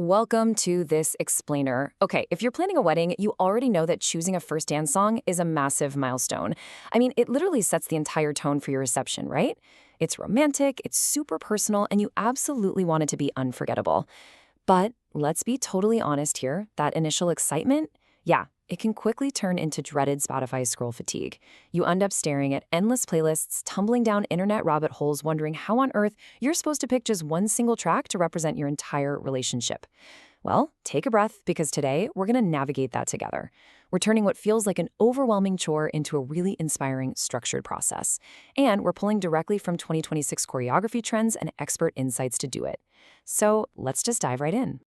Welcome to this explainer. Okay, if you're planning a wedding, you already know that choosing a first dance song is a massive milestone. I mean, it literally sets the entire tone for your reception, right? It's romantic, it's super personal, and you absolutely want it to be unforgettable. But let's be totally honest here, that initial excitement, yeah, it can quickly turn into dreaded Spotify scroll fatigue. You end up staring at endless playlists, tumbling down internet rabbit holes, wondering how on earth you're supposed to pick just one single track to represent your entire relationship. Well, take a breath because today we're going to navigate that together. We're turning what feels like an overwhelming chore into a really inspiring, structured process. And we're pulling directly from 2026 choreography trends and expert insights to do it. So let's just dive right in.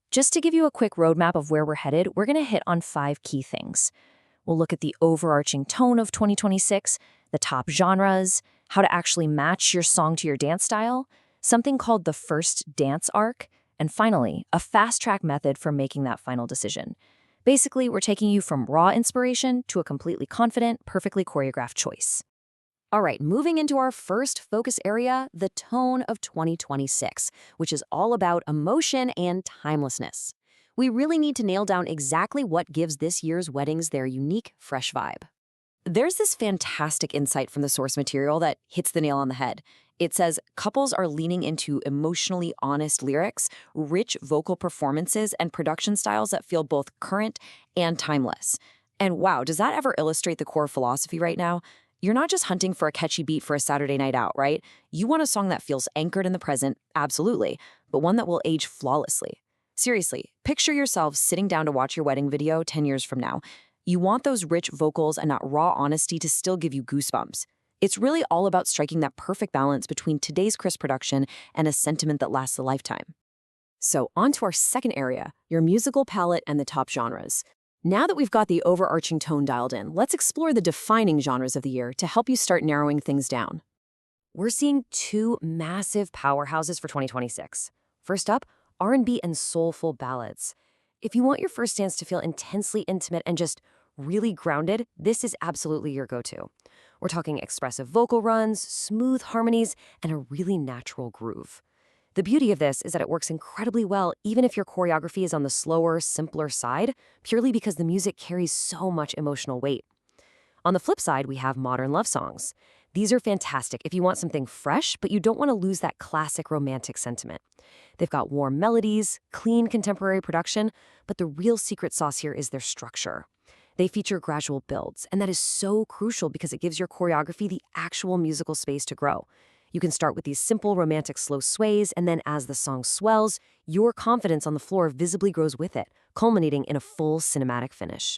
Just to give you a quick roadmap of where we're headed, we're going to hit on 5 key things. We'll look at the overarching tone of 2026, the top genres, how to actually match your song to your dance style, something called the first dance arc, and finally, a fast-track method for making that final decision. Basically, we're taking you from raw inspiration to a completely confident, perfectly choreographed choice. All right, moving into our first focus area, the tone of 2026, which is all about emotion and timelessness. We really need to nail down exactly what gives this year's weddings their unique, fresh vibe. There's this fantastic insight from the source material that hits the nail on the head. It says couples are leaning into emotionally honest lyrics, rich vocal performances, and production styles that feel both current and timeless. And wow, does that ever illustrate the core philosophy right now? You're not just hunting for a catchy beat for a Saturday night out, right? You want a song that feels anchored in the present, absolutely, but one that will age flawlessly. Seriously, picture yourself sitting down to watch your wedding video 10 years from now. You want those rich vocals and that raw honesty to still give you goosebumps. It's really all about striking that perfect balance between today's crisp production and a sentiment that lasts a lifetime. So on to our second area, your musical palette and the top genres. Now that we've got the overarching tone dialed in, let's explore the defining genres of the year to help you start narrowing things down. We're seeing 2 massive powerhouses for 2026. First up, R&B and soulful ballads. If you want your first dance to feel intensely intimate and just really grounded, this is absolutely your go-to. We're talking expressive vocal runs, smooth harmonies, and a really natural groove. The beauty of this is that it works incredibly well even if your choreography is on the slower, simpler side, purely because the music carries so much emotional weight. On the flip side, we have modern love songs. These are fantastic if you want something fresh, but you don't want to lose that classic romantic sentiment. They've got warm melodies, clean contemporary production, but the real secret sauce here is their structure. They feature gradual builds, and that is so crucial because it gives your choreography the actual musical space to grow. You can start with these simple romantic slow sways, and then as the song swells, your confidence on the floor visibly grows with it, culminating in a full cinematic finish.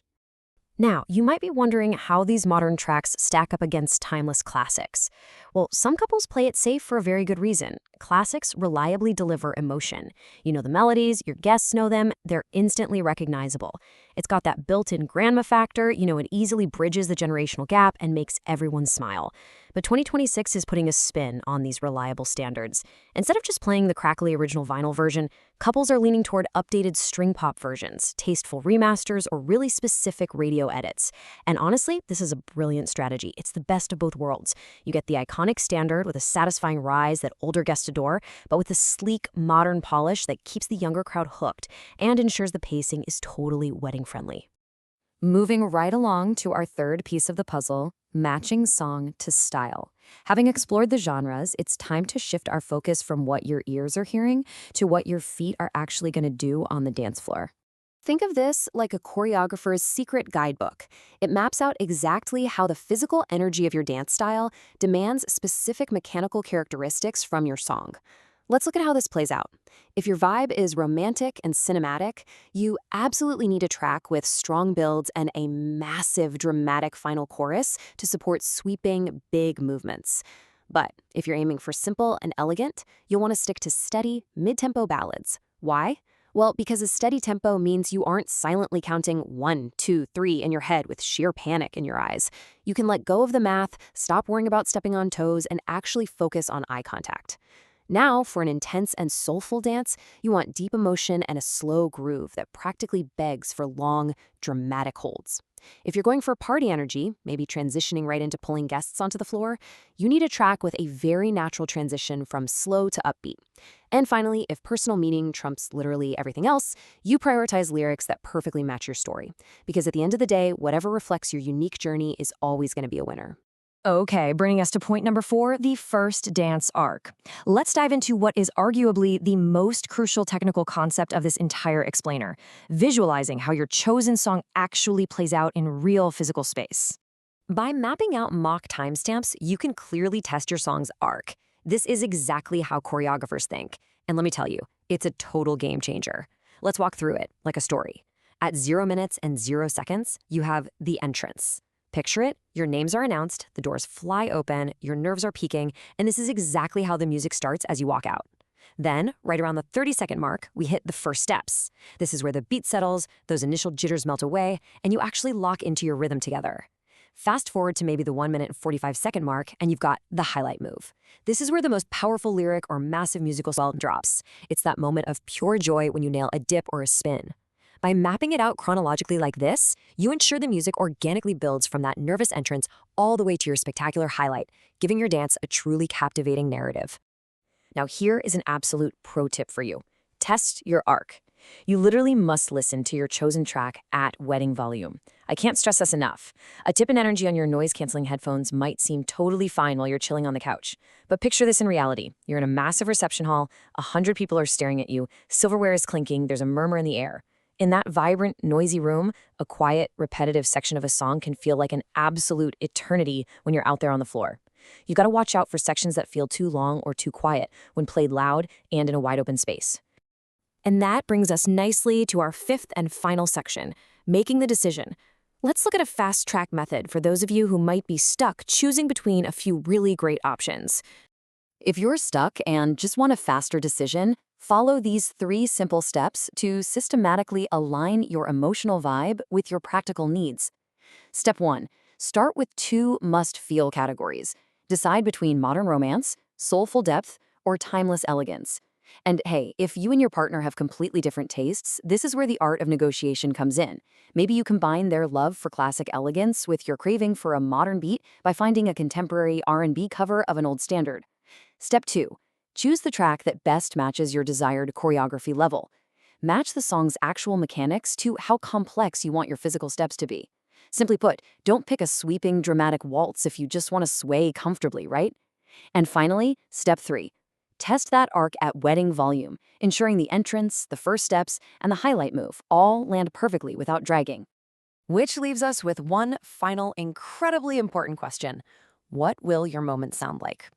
Now, you might be wondering how these modern tracks stack up against timeless classics. Well, some couples play it safe for a very good reason. Classics reliably deliver emotion. You know the melodies, your guests know them, they're instantly recognizable. It's got that built-in grandma factor, it easily bridges the generational gap and makes everyone smile. But 2026 is putting a spin on these reliable standards. Instead of just playing the crackly original vinyl version, couples are leaning toward updated string pop versions, tasteful remasters, or really specific radio edits. And honestly, this is a brilliant strategy. It's the best of both worlds. You get the iconic standard with a satisfying rise that older guests adore, but with a sleek, modern polish that keeps the younger crowd hooked and ensures the pacing is totally wedding-friendly. Moving right along to our third piece of the puzzle, matching song to style. Having explored the genres, it's time to shift our focus from what your ears are hearing to what your feet are actually going to do on the dance floor. Think of this like a choreographer's secret guidebook. It maps out exactly how the physical energy of your dance style demands specific mechanical characteristics from your song. Let's look at how this plays out. If your vibe is romantic and cinematic, you absolutely need a track with strong builds and a massive dramatic final chorus to support sweeping, big movements. But if you're aiming for simple and elegant, you'll want to stick to steady, mid-tempo ballads. Why? Well, because a steady tempo means you aren't silently counting 1, 2, 3 in your head with sheer panic in your eyes. You can let go of the math, stop worrying about stepping on toes, and actually focus on eye contact. Now, for an intense and soulful dance, you want deep emotion and a slow groove that practically begs for long, dramatic holds. If you're going for party energy, maybe transitioning right into pulling guests onto the floor, you need a track with a very natural transition from slow to upbeat. And finally, if personal meaning trumps literally everything else, you prioritize lyrics that perfectly match your story. Because at the end of the day, whatever reflects your unique journey is always going to be a winner. Okay, bringing us to point number 4, the first dance arc. Let's dive into what is arguably the most crucial technical concept of this entire explainer, visualizing how your chosen song actually plays out in real physical space. By mapping out mock timestamps, you can clearly test your song's arc. This is exactly how choreographers think. And let me tell you, it's a total game changer. Let's walk through it like a story. At 0 minutes and 0 seconds, you have the entrance. Picture it, your names are announced, the doors fly open, your nerves are peaking, and this is exactly how the music starts as you walk out. Then, right around the 30-second mark, we hit the first steps. This is where the beat settles, those initial jitters melt away, and you actually lock into your rhythm together. Fast forward to maybe the 1 minute and 45-second mark, and you've got the highlight move. This is where the most powerful lyric or massive musical swell drops. It's that moment of pure joy when you nail a dip or a spin. By mapping it out chronologically like this, you ensure the music organically builds from that nervous entrance all the way to your spectacular highlight, giving your dance a truly captivating narrative. Now here is an absolute pro tip for you. Test your arc. You literally must listen to your chosen track at wedding volume. I can't stress this enough. A tip in energy on your noise-canceling headphones might seem totally fine while you're chilling on the couch. But picture this in reality. You're in a massive reception hall, 100 people are staring at you, silverware is clinking, there's a murmur in the air. In that vibrant, noisy room, a quiet, repetitive section of a song can feel like an absolute eternity when you're out there on the floor. You've got to watch out for sections that feel too long or too quiet when played loud and in a wide open space. And that brings us nicely to our 5th and final section, making the decision. Let's look at a fast track method for those of you who might be stuck choosing between a few really great options. If you're stuck and just want a faster decision, follow these 3 simple steps to systematically align your emotional vibe with your practical needs. Step 1. Start with 2 must-feel categories. Decide between modern romance, soulful depth, or timeless elegance. And hey, if you and your partner have completely different tastes, this is where the art of negotiation comes in. Maybe you combine their love for classic elegance with your craving for a modern beat by finding a contemporary R&B cover of an old standard. Step 2. Choose the track that best matches your desired choreography level. Match the song's actual mechanics to how complex you want your physical steps to be. Simply put, don't pick a sweeping, dramatic waltz if you just want to sway comfortably, right? And finally, step 3. Test that arc at wedding volume, ensuring the entrance, the first steps, and the highlight move all land perfectly without dragging. Which leaves us with one final, incredibly important question. What will your moment sound like?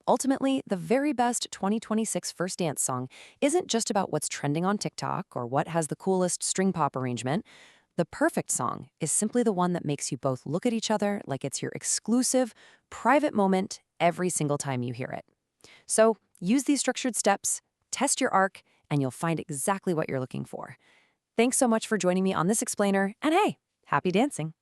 Ultimately, the very best 2026 first dance song isn't just about what's trending on TikTok or what has the coolest string pop arrangement. The perfect song is simply the one that makes you both look at each other like it's your exclusive, private moment every single time you hear it. So, use these structured steps, test your arc, and you'll find exactly what you're looking for. Thanks so much for joining me on this explainer, and hey, happy dancing!